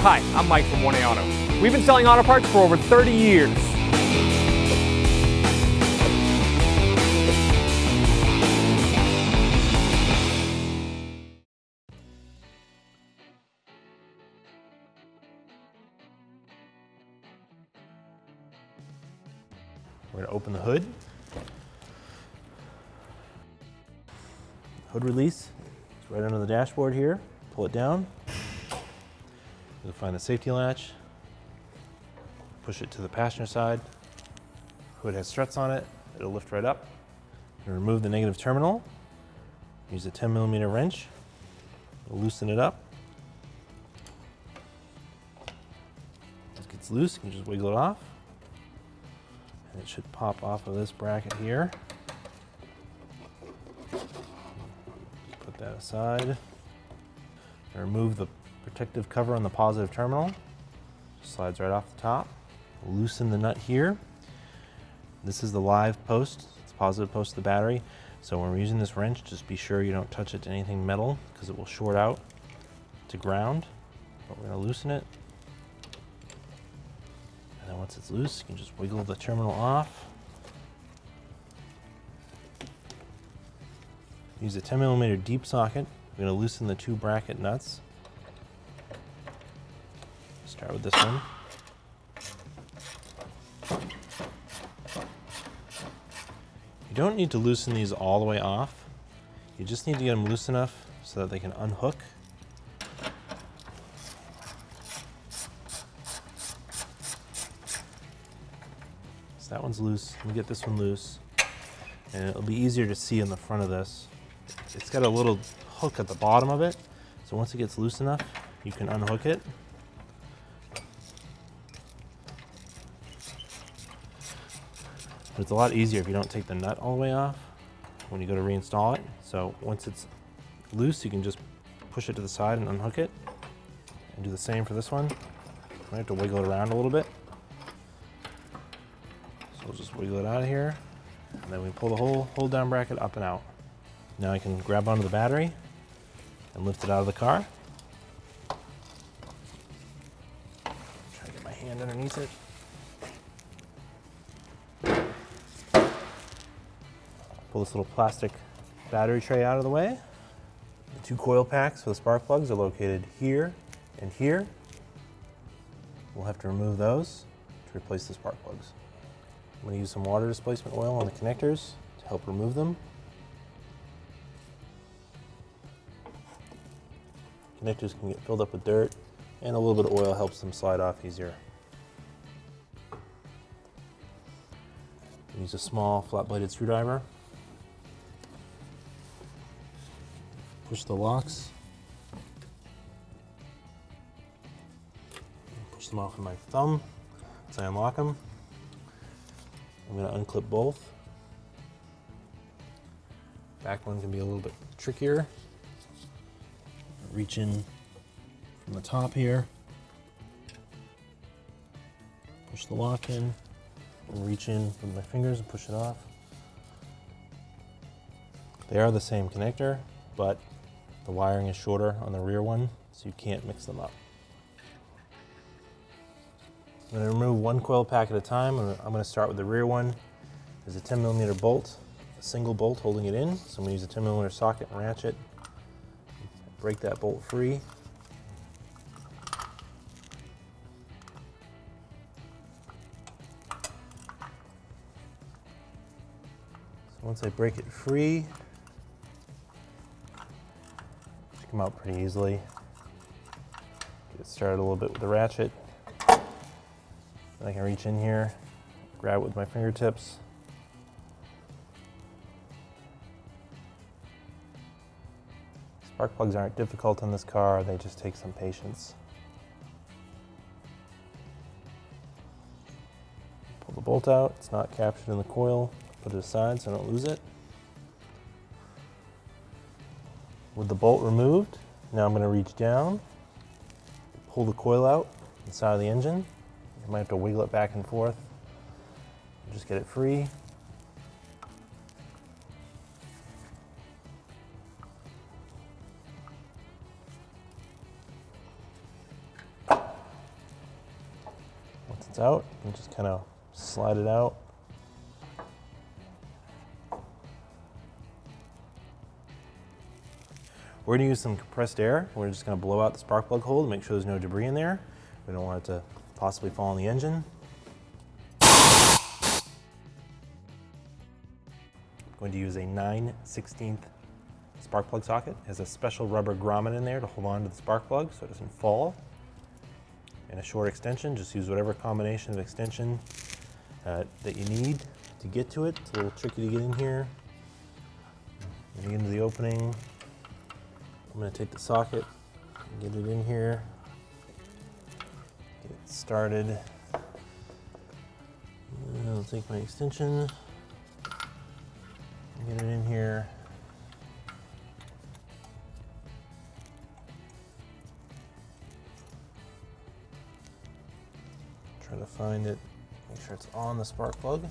Hi, I'm Mike from 1A Auto. We've been selling auto parts for over 30 years. We're going to open the hood. Hood release. It's right under the dashboard here. Pull it down. You'll find the safety latch. Push it to the passenger side. Hood has struts on it. It'll lift right up. You remove the negative terminal. Use a 10mm wrench. Loosen it up. If it gets loose, you can just wiggle it off. And it should pop off of this bracket here. Put that aside. And remove the protective cover on the positive terminal. Just slides right off the top. Loosen the nut here. This is the live post. It's the positive post of the battery. So when we're using this wrench, just be sure you don't touch it to anything metal because it will short out to ground. But we're going to loosen it. And then once it's loose, you can just wiggle the terminal off. Use a 10mm deep socket. We're going to loosen the two bracket nuts. Start with this one. You don't need to loosen these all the way off. You just need to get them loose enough so that they can unhook. So that one's loose. Let me get this one loose. And it'll be easier to see in the front of this. It's got a little hook at the bottom of it. So once it gets loose enough, you can unhook it. But it's a lot easier if you don't take the nut all the way off when you go to reinstall it. So once it's loose, you can just push it to the side and unhook it. And do the same for this one. I have to wiggle it around a little bit. So we'll just wiggle it out of here. And then we pull the whole hold down bracket up and out. Now I can grab onto the battery and lift it out of the car. Try to get my hand underneath it. Pull this little plastic battery tray out of the way. The two coil packs for the spark plugs are located here and here. We'll have to remove those to replace the spark plugs. I'm going to use some water displacement oil on the connectors to help remove them. Connectors can get filled up with dirt, and a little bit of oil helps them slide off easier. Use a small flat-bladed screwdriver. Push the locks. Push them off with my thumb as I unlock them. I'm going to unclip both. Back one can be a little bit trickier. Reach in from the top here. Push the lock in. And reach in with my fingers and push it off. They are the same connector, but the wiring is shorter on the rear one, so you can't mix them up. I'm going to remove one coil pack at a time. I'm going to start with the rear one. There's a 10mm bolt, a single bolt holding it in, so I'm going to use a 10mm socket and ratchet. Break that bolt free. So once I break it free, it should come out pretty easily. Get it started a little bit with the ratchet. Then I can reach in here, grab it with my fingertips. Spark plugs aren't difficult on this car, they just take some patience. Pull the bolt out, it's not captured in the coil. Put it aside so I don't lose it. With the bolt removed, now I'm going to reach down, pull the coil out inside of the engine. You might have to wiggle it back and forth. Just get it free. it's out, you can just kind of slide it out. We're going to use some compressed air. We're just going to blow out the spark plug hole to make sure there's no debris in there. We don't want it to possibly fall on the engine. I'm going to use a 9/16 spark plug socket. It has a special rubber grommet in there to hold on to the spark plug so it doesn't fall. And a short extension, just use whatever combination of extension that you need to get to it. It's a little tricky to get in here. Get into the opening. I'm going to take the socket, get it in here, get it started. And I'll take my extension, get it in here. Try to find it, make sure it's on the spark plug.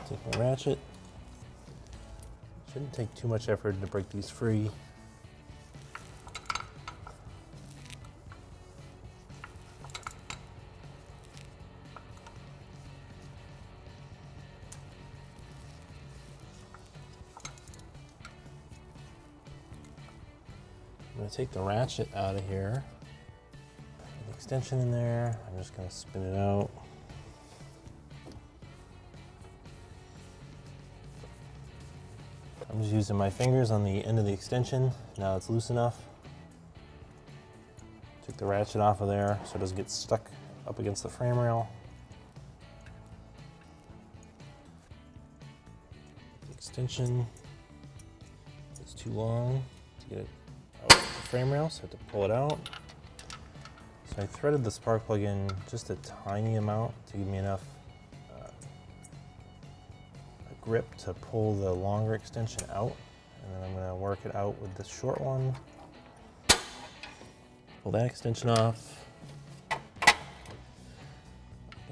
Take my ratchet. Shouldn't take too much effort to break these free. I'm going to take the ratchet out of here. An extension in there. I'm just going to spin it out. I'm just using my fingers on the end of the extension. Now it's loose enough. Take the ratchet off of there so it doesn't get stuck up against the frame rail. The extension is too long to get it out of the frame rail, so I have to pull it out. So I threaded the spark plug in just a tiny amount to give me enough grip to pull the longer extension out, and then I'm going to work it out with this short one. Pull that extension off,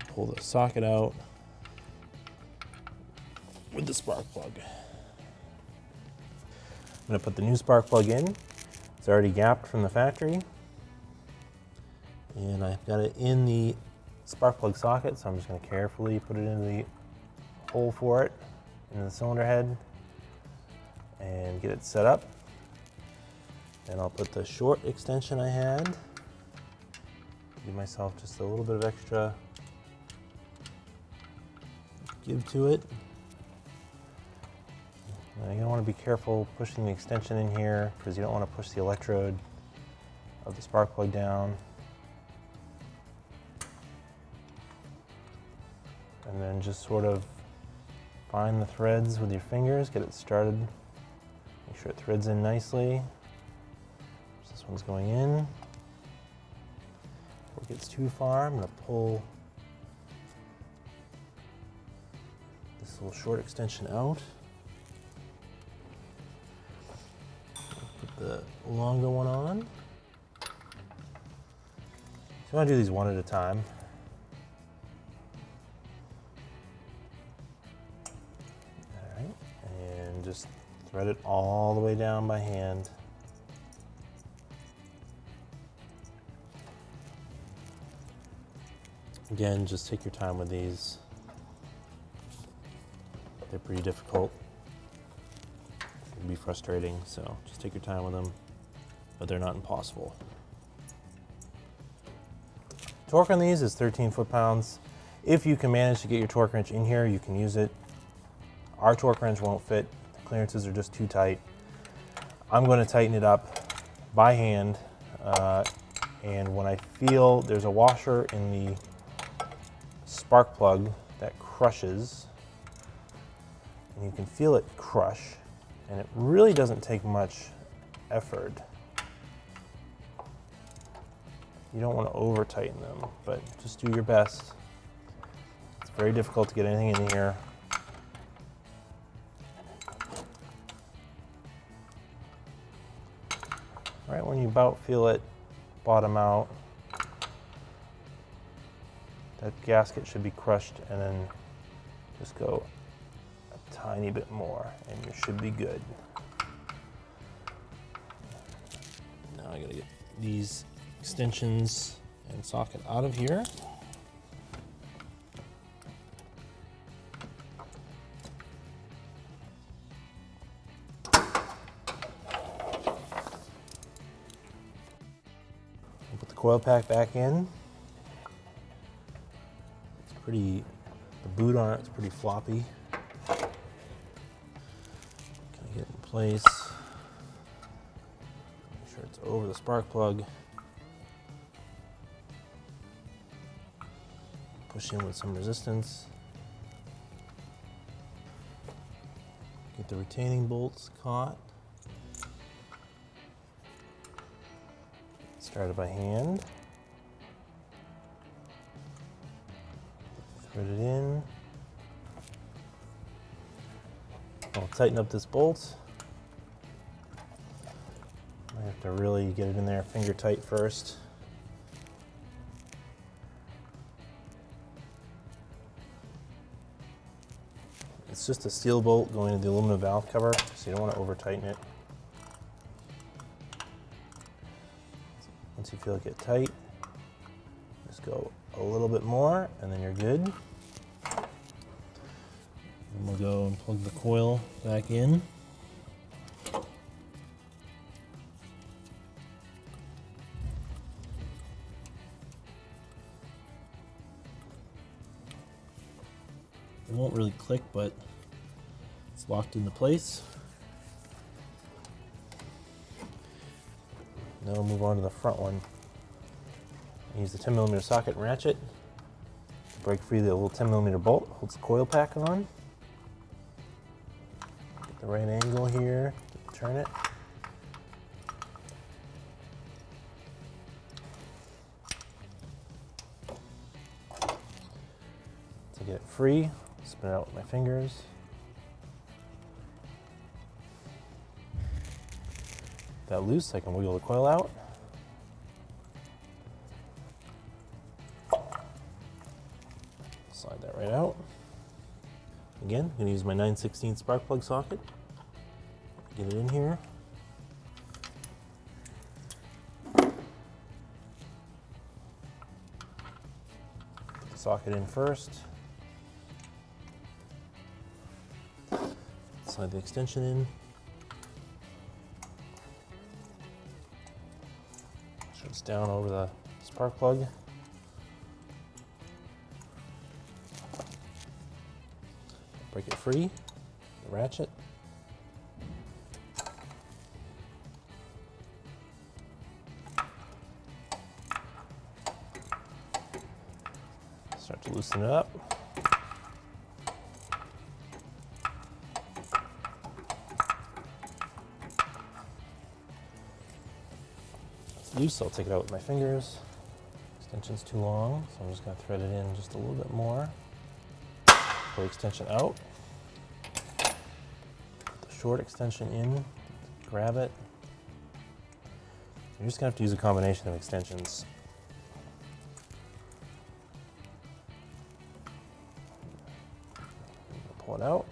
pull the socket out with the spark plug. I'm going to put the new spark plug in. It's already gapped from the factory, and I've got it in the spark plug socket, so I'm just going to carefully put it in the hole for it, into the cylinder head, and get it set up. And I'll put the short extension I had, give myself just a little bit of extra give to it. Now you're going to want to be careful pushing the extension in here because you don't want to push the electrode of the spark plug down. And then just sort of find the threads with your fingers, get it started. Make sure it threads in nicely. This one's going in. Before it gets too far, I'm going to pull this little short extension out. Put the longer one on. So you want to do these one at a time. Just thread it all the way down by hand. Again, just take your time with these. They're pretty difficult. It can be frustrating, so just take your time with them, but they're not impossible. Torque on these is 13 foot-pounds. If you can manage to get your torque wrench in here, you can use it. Our torque wrench won't fit. Clearances are just too tight. I'm going to tighten it up by hand, and when I feel there's a washer in the spark plug that crushes, and you can feel it crush, and it really doesn't take much effort. You don't want to over tighten them, but just do your best. It's very difficult to get anything in here. Right when you about feel it bottom out, that gasket should be crushed, and then just go a tiny bit more and you should be good. Now I gotta get these extensions and socket out of here. Put the coil pack back in. It's pretty, the boot on it's pretty floppy. Kind of get it in place. Make sure it's over the spark plug. Push in with some resistance. Get the retaining bolts caught. Start it by hand. Thread it in. I'll tighten up this bolt. I have to really get it in there finger tight first. It's just a steel bolt going into the aluminum valve cover, so you don't want to over tighten it. Once you feel it get tight, just go a little bit more and then you're good. And we'll go and plug the coil back in. It won't really click, but it's locked into place. Now we'll move on to the front one. Use the 10mm socket and ratchet to break free the little 10mm bolt, holds the coil pack on. Get the right angle here, turn it. To get it free, spin it out with my fingers. That loose, I can wiggle the coil out. Slide that right out. Again, I'm going to use my 9/16 spark plug socket. Get it in here. Put the socket in first. Slide the extension in. It's down over the spark plug. Break it free, the ratchet. Start to loosen it up. Loose, so I'll take it out with my fingers. Extension's too long, so I'm just going to thread it in just a little bit more. Pull the extension out. Put the short extension in, grab it. You're just going to have to use a combination of extensions. Pull it out.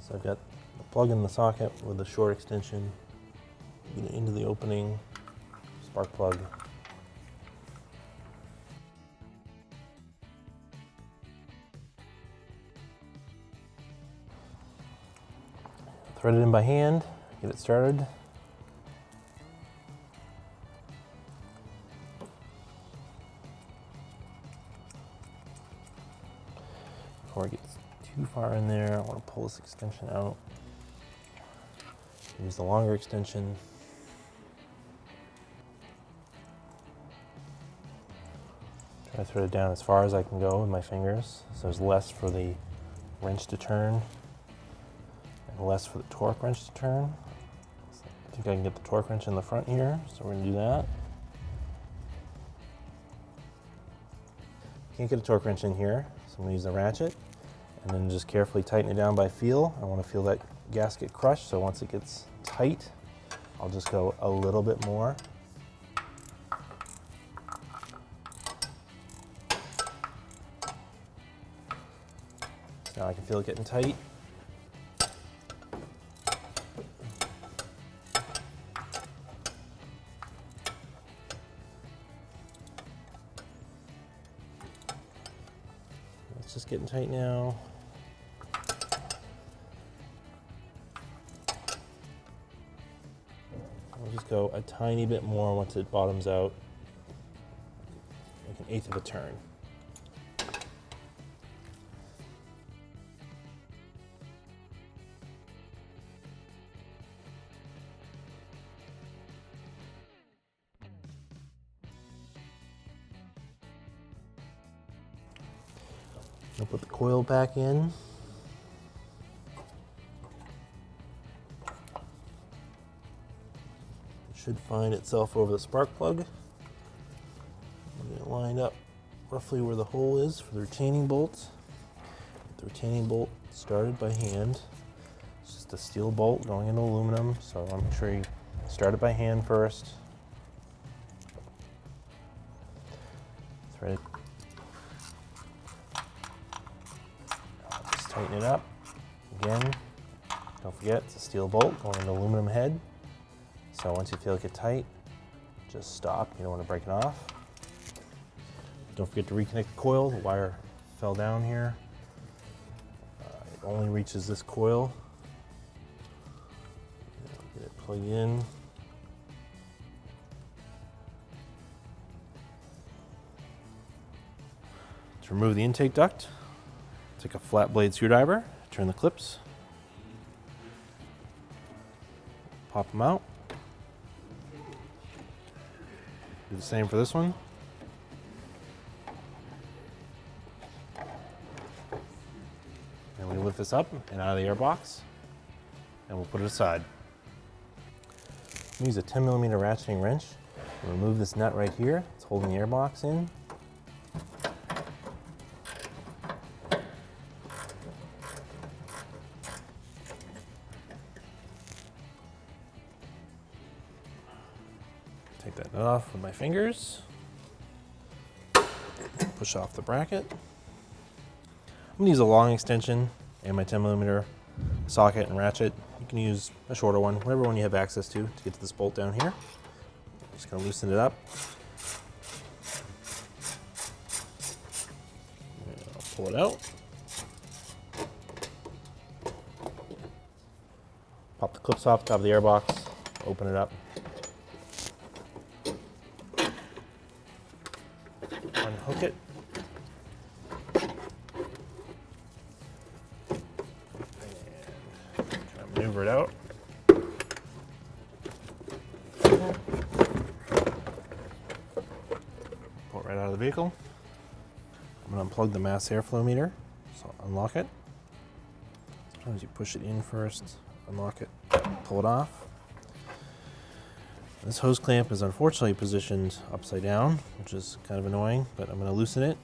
So I've got the plug in the socket with the short extension, get it into the opening, spark plug. Thread it in by hand, get it started. Before it gets too far in there, I want to pull this extension out. Use the longer extension. Try to thread it down as far as I can go with my fingers, so there's less for the wrench to turn and less for the torque wrench to turn. So I think I can get the torque wrench in the front here, so we're going to do that. Can't get a torque wrench in here, so I'm going to use the ratchet and then just carefully tighten it down by feel. I want to feel that gasket crush, so once it gets tight, I'll just go a little bit more. Now I can feel it getting tight. It's just getting tight now. I'll just go a tiny bit more once it bottoms out, like an eighth of a turn. I'll put the coil back in. It should find itself over the spark plug. Get it lined up roughly where the hole is for the retaining bolts. Get the retaining bolt started by hand. It's just a steel bolt going into aluminum, so I'm sure you start it by hand first. Thread it. Just tighten it up. Again, don't forget it's a steel bolt going into aluminum head. So once you feel it get tight, just stop. You don't want to break it off. Don't forget to reconnect the coil. The wire fell down here. It only reaches this coil. Get it plugged in. To remove the intake duct, take a flat blade screwdriver, turn the clips, pop them out. Do the same for this one. And we lift this up and out of the airbox, and we'll put it aside. Use a 10mm ratcheting wrench and remove this nut right here. It's holding the airbox in. Take that nut off with my fingers. Push off the bracket. I'm going to use a long extension and my 10mm socket and ratchet. You can use a shorter one, whatever one you have access to get to this bolt down here. Just going to loosen it up. I'll pull it out. Pop the clips off the top of the airbox, open it up. Unhook it. And try to maneuver it out. Pull it right out of the vehicle. I'm going to unplug the mass airflow meter, so I'll unlock it. Sometimes you push it in first, unlock it, pull it off. This hose clamp is unfortunately positioned upside down, which is kind of annoying, but I'm going to loosen it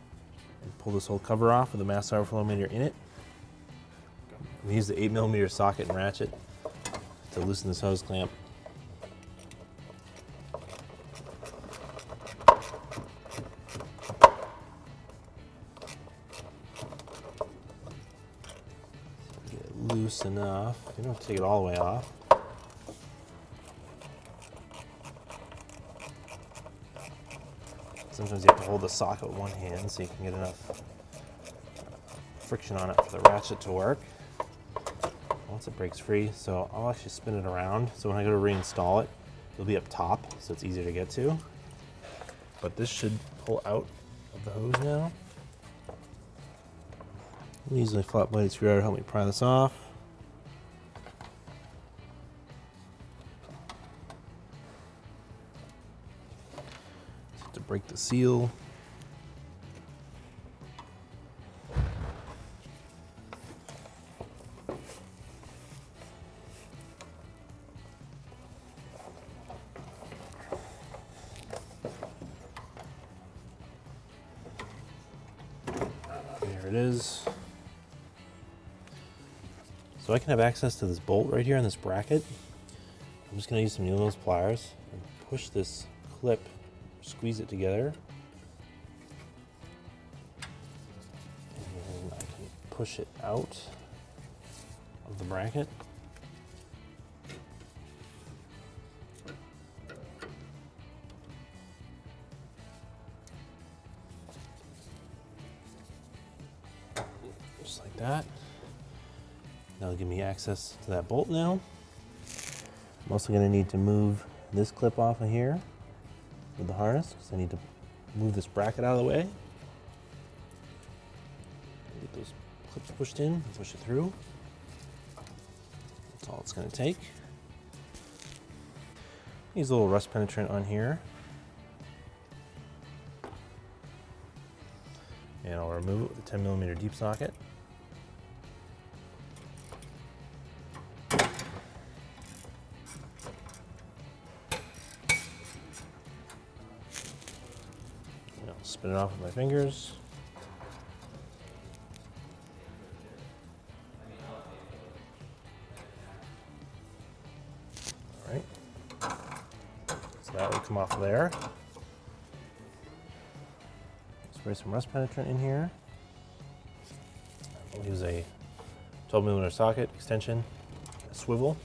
and pull this whole cover off with the mass airflow meter in it. I'm going to use the 8mm socket and ratchet to loosen this hose clamp. Get it loose enough. You don't have to take it all the way off. Sometimes you have to hold the socket with one hand so you can get enough friction on it for the ratchet to work. Once it breaks free, so I'll actually spin it around. So when I go to reinstall it, it'll be up top, so it's easier to get to. But this should pull out of the hose now. I'm using a flat bladed screwdriver to help me pry this off. To break the seal. There it is. So I can have access to this bolt right here in this bracket. I'm just going to use some needle nose pliers and push this clip, squeeze it together. And then I can push it out of the bracket. just like that. That'll give me access to that bolt now. I'm also going to need to move this clip off of here with the harness because I need to move this bracket out of the way. Get those clips pushed in, push it through. That's all it's going to take. Use a little rust penetrant on here. And I'll remove it with a 10mm deep socket. And I'll spin it off with my fingers. All right. So that will come off of there. Spray some rust penetrant in here. I'll use a 12mm socket extension, a swivel.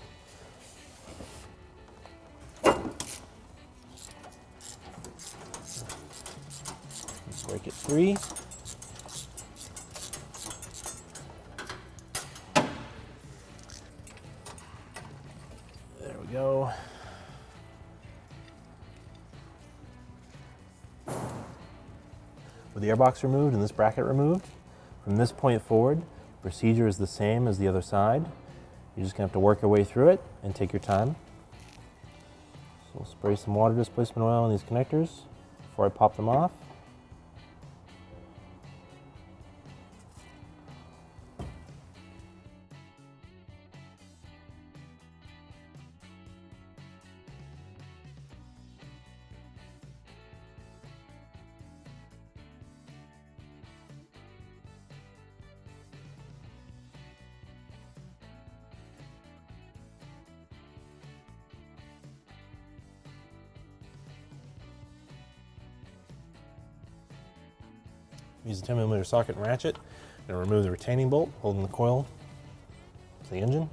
Break it free. There we go. With the airbox removed and this bracket removed, from this point forward, procedure is the same as the other side. You're just gonna have to work your way through it and take your time. So we'll spray some water displacement oil on these connectors before I pop them off. Use a 10mm socket and ratchet and remove the retaining bolt holding the coil to the engine.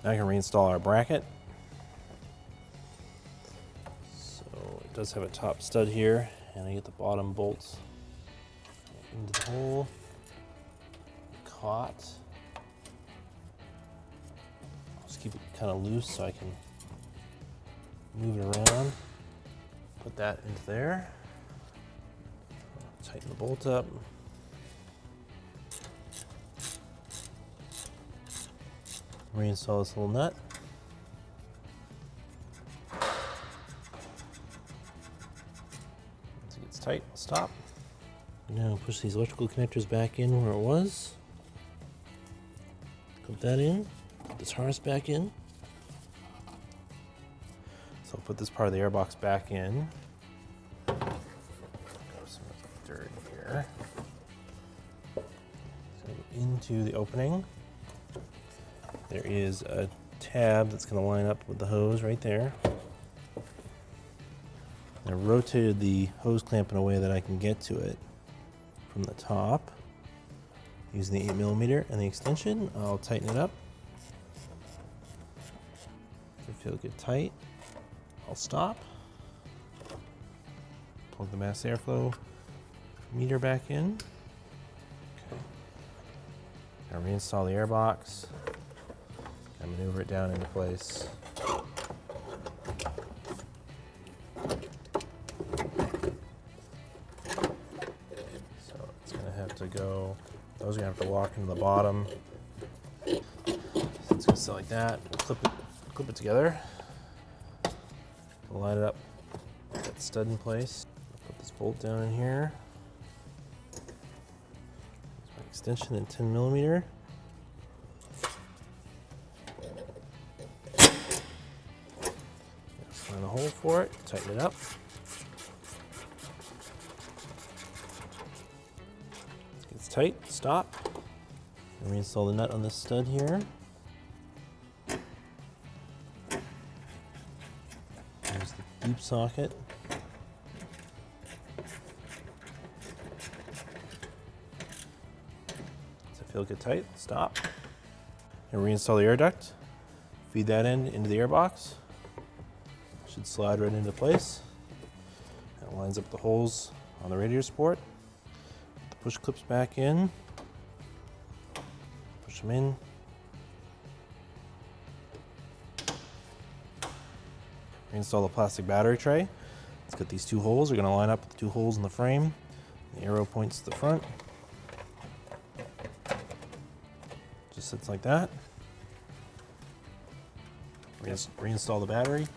Now I can reinstall our bracket. So it does have a top stud here, and I get the bottom bolts into the hole, caught. I'll just keep it kind of loose so I can move it around. Put that into there. Tighten the bolt up. Reinstall this little nut. tight, I'll stop. Now push these electrical connectors back in where it was. Clip that in, put this harness back in. So I'll put this part of the airbox back in. Got some dirt here. So into the opening. There is a tab that's going to line up with the hose right there. I rotated the hose clamp in a way that I can get to it from the top. Using the 8mm and the extension, I'll tighten it up. If I feel it get tight, I'll stop. Plug the mass airflow meter back in. Okay. Now reinstall the airbox. And maneuver it down into place. So it's going to have to go, those are going to have to walk into the bottom. So it's going to sit like that. We'll clip it together. We'll line it up, get that stud in place. Put this bolt down in here. There's my extension and 10mm. Find a hole for it, tighten it up. It's tight, stop. And reinstall the nut on this stud here. Use the deep socket. Does it feel good tight? Stop. And reinstall the air duct. Feed that end into the airbox. Should slide right into place. That lines up the holes on the radiator support. Put the push clips back in. Push them in. Reinstall the plastic battery tray. Let's get these two holes. We're going to line up with the two holes in the frame. The arrow points to the front. Just sits like that. Reinstall the battery.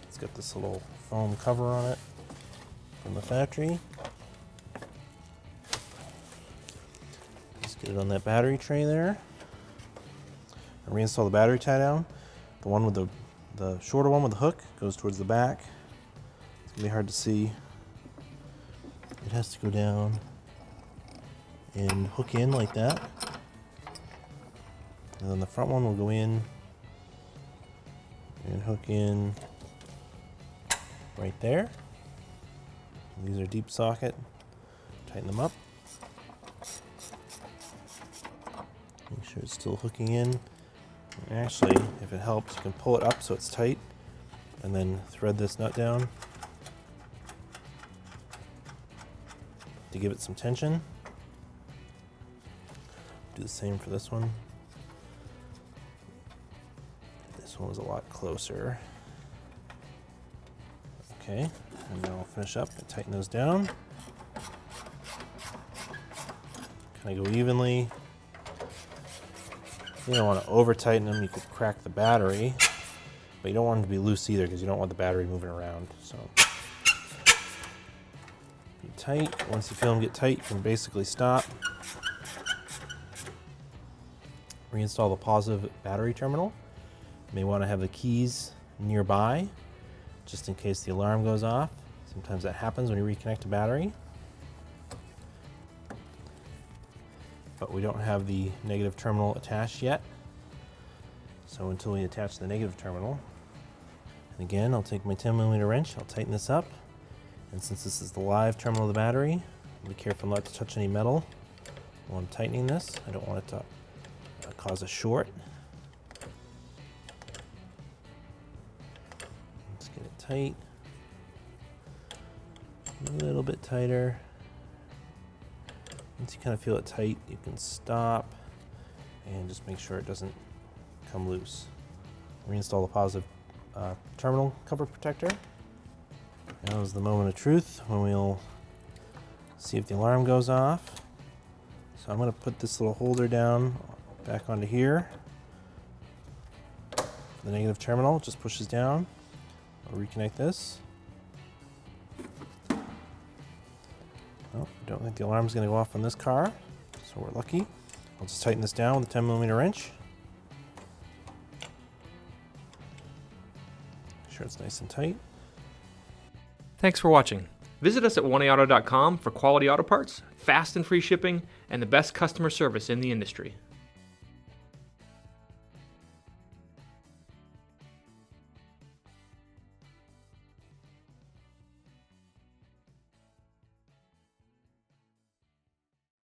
It's got this little foam cover on it from the factory. Just get it on that battery tray there. And reinstall the battery tie down. The one with the shorter one with the hook goes towards the back. It's gonna be hard to see. It has to go down and hook in like that. And then the front one will go in and hook in right there. These are deep socket. Tighten them up. Make sure it's still hooking in. And actually, if it helps, you can pull it up so it's tight and then thread this nut down to give it some tension. Do the same for this one. This one was a lot closer. Okay, and now I'll finish up and tighten those down. Kind of go evenly. You don't want to over tighten them, you could crack the battery, but you don't want them to be loose either because you don't want the battery moving around. So be tight. Once you feel them get tight, you can basically stop. Reinstall the positive battery terminal. You may want to have the keys nearby just in case the alarm goes off. Sometimes that happens when you reconnect a battery. But we don't have the negative terminal attached yet. So until we attach the negative terminal, and again, I'll take my 10mm wrench, I'll tighten this up. And since this is the live terminal of the battery, be careful not to touch any metal while I'm tightening this. I don't want it to cause a short. Let's get it tight. A little bit tighter. Once you kind of feel it tight, you can stop and just make sure it doesn't come loose. Reinstall the positive terminal cover protector. Now is the moment of truth when we'll see if the alarm goes off. So I'm going to put this little holder down back onto here. The negative terminal just pushes down. I'll reconnect this. Oh, I don't think the alarm's going to go off on this car, so we're lucky. I'll just tighten this down with a 10mm wrench. Make sure it's nice and tight. Thanks for watching. Visit us at 1AAuto.com for quality auto parts, fast and free shipping, and the best customer service in the industry.